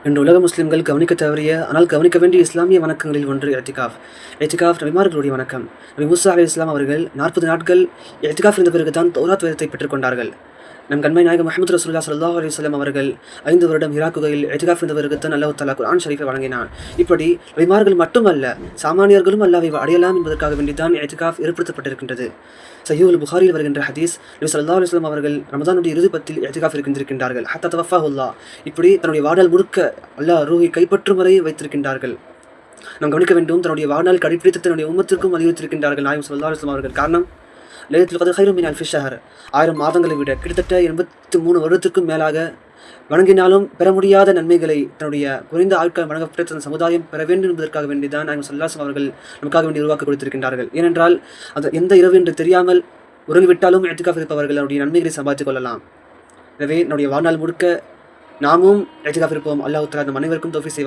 இன்று உலக முஸ்லிம்கள் கவனிக்க தவறிய ஆனால் கவனிக்க வேண்டிய இஸ்லாமிய வணக்கங்களில் ஒன்று எத்திகாஃப். எத்திகாஃப் நபிமார்களுடைய வணக்கம். நபி மூசா அலைஹிஸ்ஸலாம் அவர்கள் 40 நாட்கள் எத்திகாஃப் இருந்த பிறகு தான் தௌராத் வேதத்தை பெற்றுக்கொண்டார்கள். நம் கண்மை நாயகம் முஹம்மது ரசூலுல்லாஹி ஸல்லல்லாஹு அலைஹி வஸல்லம் அவர்கள் 5 வருடம் ஹிரா குகையில் எத்திகாஃப் இருந்த பிறகு தான் அல்லாஹ் தஆலா குர்ஆன் ஷரீஃபை வழங்கினான். இப்படி நபிமார்கள் மட்டுமல்ல, சாமானியர்களும் அல்லாஹ்வை அடையலாம் என்பதற்காக வேண்டிதான் எத்திகாஃப் ஏற்படுத்தப்பட்டிருக்கின்றது. சஹீஹுல் புகாரியில் வருகின்ற ஹதீஸ், நபி ஸல்லல்லாஹு அலைஹி வஸல்லம் அவர்கள் ரமதானுடைய இறுதி பத்தில் எத்திகாஃப் இருக்கின்றிருக்கின்றார்கள். ஹத்தா தவஃபாஹுல்லாஹ், இப்படி தன்னுடைய வாழ்நாள் முழுக்க அல்லாஹ் ரூஹை கைப்பற்றும் வரை வைத்திருக்கின்றார்கள். நாம் கவனிக்க வேண்டும், தன்னுடைய வாழ்நாள் கடைப்பிடித்து தன்னுடைய உம்மத்திற்கும் வலியுறுத்தியிருக்கின்றார்கள் நாயகம் ஸல்லல்லாஹு அலைஹி வஸல்லம் அவர்கள். காரணம், லைலத்துல் கத்ர் கைரும் மின் அல்ஃபி ஷஹர், 1000 மாதங்களை விட கிட்டத்தட்ட 83 வருடத்திற்கும் மேலாக வணங்கினாலும் பெற முடியாத நன்மைகளை தன்னுடைய குறைந்த ஆட்கள் வழங்கப்பட்ட சமுதாயம் பெற வேண்டும் என்பதற்காக வேண்டிதான் நாயகம் ஸல்லல்லாஹு அலைஹி வஸல்லம் அவர்கள் நமக்காக வேண்டி உருவாக்கி கொடுத்திருக்கின்றார்கள். ஏனென்றால் அது எந்த இரவு என்று தெரியாமல் உறங்கிவிட்டாலும் எத்திகாஃப் இருப்பவர்கள் அவருடைய நன்மைகளை சம்பாதித்துக் கொள்ளலாம். எனவே நம்முடைய வாழ்நாள் முழுக்க நாமும் எத்திகாஃப் இருப்போம். அல்லாஹ் தஆலா நம் அனைவருக்கும் தௌஃபீக் செய்வார்.